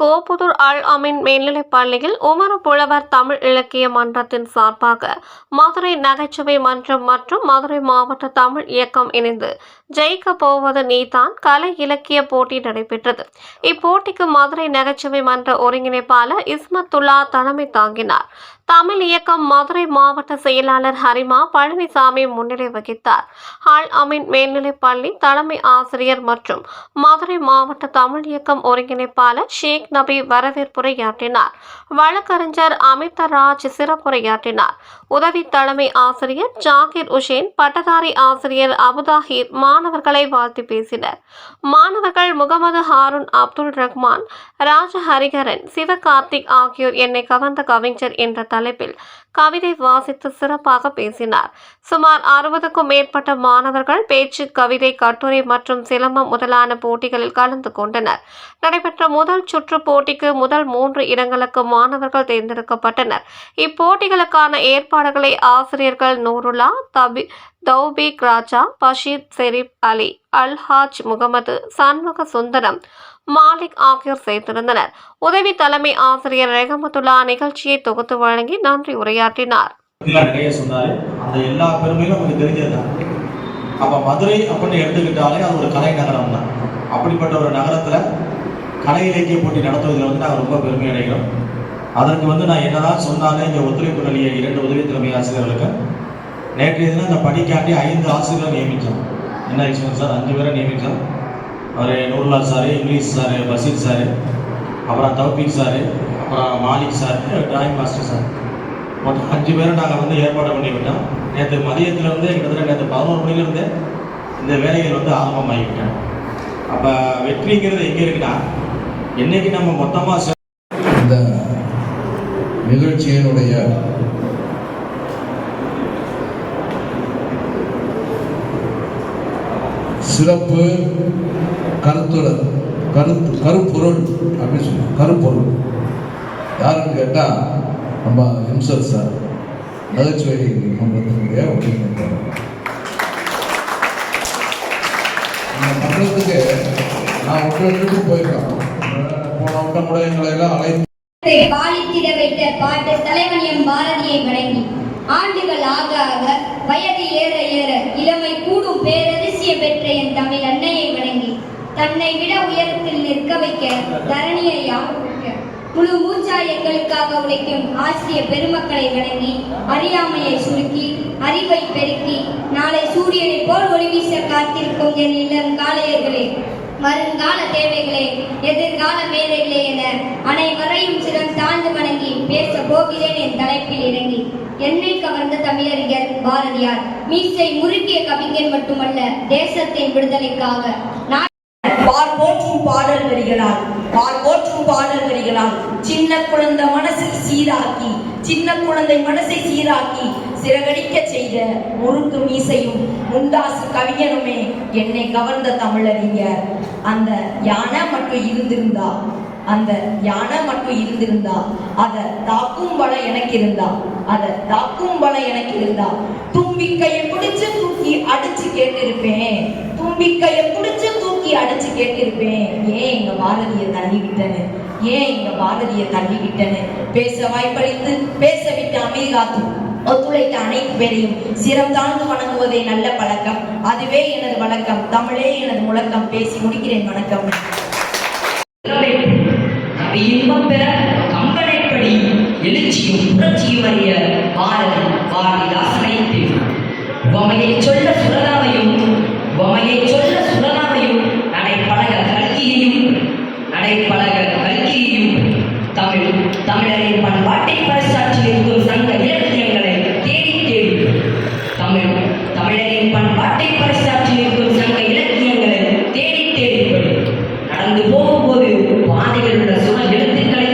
கோப்புதூர் அல் அமீன் மேல்நிலைப் பள்ளியில் உமறு புலவர் தமிழ் இலக்கிய மன்றத்தின் சார்பாக மதுரை நகைச்சுவை மன்றம் மற்றும் மதுரை மாவட்ட தமிழ் இயக்கம் இணைந்து ஜெயிக்க போவது நீதான் கலை இலக்கிய போட்டி நடைபெற்றது. இப்போட்டிக்கு மதுரை நகைச்சுவை மன்ற ஒருங்கிணைப்பாளர் இஸ்மத்துல்லா தலைமை தாங்கினார். தமிழ் இயக்கம் மதுரை மாவட்ட செயலாளர் ஹரிமா பழனிசாமி முன்னிலை வகித்தார். அல் அமீன் மேல்நிலைப் பள்ளி தலைமை ஆசிரியர் மற்றும் மதுரை மாவட்ட தமிழ் இயக்கம் ஒருங்கிணைப்பாளர் ஷேக் நபி வரவேற்புரையாற்றினார். வழக்கறிஞர் அமிர்தராஜ் சிறப்புரையாற்றினார். உதவி தலைமை ஆசிரியர் ஜாகிர் உசேன், பட்டதாரி ஆசிரியர் அபுதாஹிர் மாணவர்களை வாழ்த்தி பேசினர். மாணவர்கள் முகமது ஹாரூன், அப்துல் ரஹ்மான், ராஜஹரிகரன், சிவகார்த்திக் ஆகியோர் என்னை கவர்ந்த கவிஞர் என்ற தலைப்பில் கவிதை வாசித்து சிறப்பாக பேசினார். சுமார் 60க்கும் மேற்பட்ட மாணவர்கள் பேச்சு, கவிதை, கட்டுரை மற்றும் சிலம்பம் முதலான போட்டிகளில் கலந்து கொண்டனர். நடைபெற்ற முதல் சுற்று போட்டிக்கு முதல் 3 இடங்களுக்கு மாணவர்கள் தேர்ந்தெடுக்கப்பட்டனர். இப்போட்டிகளுக்கான ஏற்பாடுகளை ஆசிரியர்கள் நூருல்லா, தௌபீக் ராஜா, பஷீர் ஷெரீப் அலி, அல்ஹாஜ் முகமது, சண்முக சுந்தரம், மாலிக் ஆகியோர் செய்திருந்தனர். உதவி தலைமை ஆசிரியர் ரெஹமத்துல்லா நிகழ்ச்சியை தொகுத்து வழங்கி நன்றி உரையாற்றினார். எல்லா பெருமையும் நமக்கு தெரிஞ்சதுதான். அப்ப மதுரை அப்படின்னு எடுத்துக்கிட்டாலே அது ஒரு கலை நகரம் தான். அப்படிப்பட்ட ஒரு நகரத்துல கலை இலக்கிய போட்டி நடத்துவதில் நாங்கள் ரொம்ப பெருமை அடைகிறோம். அதற்கு நான் என்னதான் சொன்னாலே இங்கே ஒத்துழைப்பு நல்கிய 2 உதவி தலைமை ஆசிரியர்களுக்கு நேற்றைய தினம் இந்த படிக்காண்டி 5 ஆசிரியர்களை நியமித்தோம். என்ன எக்ஸ்பீரியன்ஸ் சார், 5 பேரை நியமித்தோம். அவர் Noorullah sir, English sir, Basheer sir, அப்புறம் தௌபீக் சார், அப்புறம் Malik sir, drawing master sir, மொத்தம் 5 பேரை நாங்கள் ஏற்பாடு பண்ணிவிட்டோம். நேற்று மதியத்திலிருந்து கிட்டத்தட்ட நேற்று 11 மணிலிருந்து இந்த வேலைகள் ஆரம்பமாகிவிட்டோம். அப்போ வெற்றிங்கிறது எங்கே இருக்குன்னா, என்னைக்கு நம்ம மொத்தமாக இந்த நிகழ்ச்சியினுடைய சிறப்பு கருப்பொருள் அப்படின்னு சொல்லி கருப்பொருள் யாருன்னு கேட்டால் நம்ம எம்சர் சார், நகைச்சுவை மன்றத்தினுடைய ஒருங்கிணைப்பாளர். இந்த மன்றத்துக்கு நான் 1-2 போயிருக்கேன். போன வட்டம் கூட எங்களை எல்லாம் அழைத்து பாலித்திட வைத்த பாட்டு தலைவன் எம் பாரதியை வணங்கி ஆண்டுகள் ஆக ஆக வயது ஏற ஏற இளமை கூடும் பேரதிசயம் பெற்ற என் தமிழ் அன்னையை வணங்கி தன்னை விட உயரத்தில் நிற்க வைக்க தரணியை யாவுக்க முழு மூச்சாய் எங்களுக்காக உழைக்கும் ஆசிரிய பெருமக்களை வணங்கி அறியாமையை சுருக்கி அறிவை பெருக்கி நாளை சூரியனை போல் ஒளி வீச காத்திருக்கும் என் இளம் காளையர்களே, வருங்கால தேவைகளே, எதிர்கால மேதைகளே என அனைவரையும் சிறம் தாழ்ந்து வணங்கி பேச போகிறேன் என் தலைப்பில் இறங்கி. என்னை கவர்ந்த தமிழறிஞர் பாரதியார் மீசை முறுக்கிய கவிஞன் மட்டுமல்ல, தேசத்தின் விடுதலைக்காக போற்றும் பாடல் வரிகளால் சின்ன குழந்தை மனசை சீராக்கி சிறகடிக்க செய்த முறுக்கு மீசையும் முண்டாசு கவிஞனுமே என்னை கவர்ந்த தமிழறிஞர். அந்த யானை மட்டும் இருந்திருந்தா அதை தாக்கும் பலம் எனக்கு இருந்தா தும்பிக்கையை பிடிச்சு தூக்கி அடிச்சு கேட்டிருப்பேன். ஏன் எங்க பாரதிய தள்ளிவிட்டனு பேச வாய்ப்பளித்து பேச விட்டு அமைதி ஒத்துழைத்த அனைத்து பேரையும் சிரம் தாழ்ந்து வணங்குவதே நல்ல பழக்கம். அதுவே எனது வழக்கம். தமிழே எனது முழக்கம். பேசி முடிக்கிறேன். வணக்கம். இன்பம் பெற கம்பனைப்படி எழுச்சியும் புரட்சியும் அறிய பாரதிதாசனைத்து உமையை சொல்ல சுரதாவையும் நடைப்பழக கல்கியையும் தமிழரின் பண்பாட்டை பறைசாற்றி நிற்கும் சங்க இலக்கியங்களை தேடி தமிழரின் பண்பாட்டை பறைசாற்றி நிற்கும் சங்க இலக்கியங்களை தேடி நடந்து போகும்போது பாதைகள் உள்ள சுழல் எழுத்துக்களை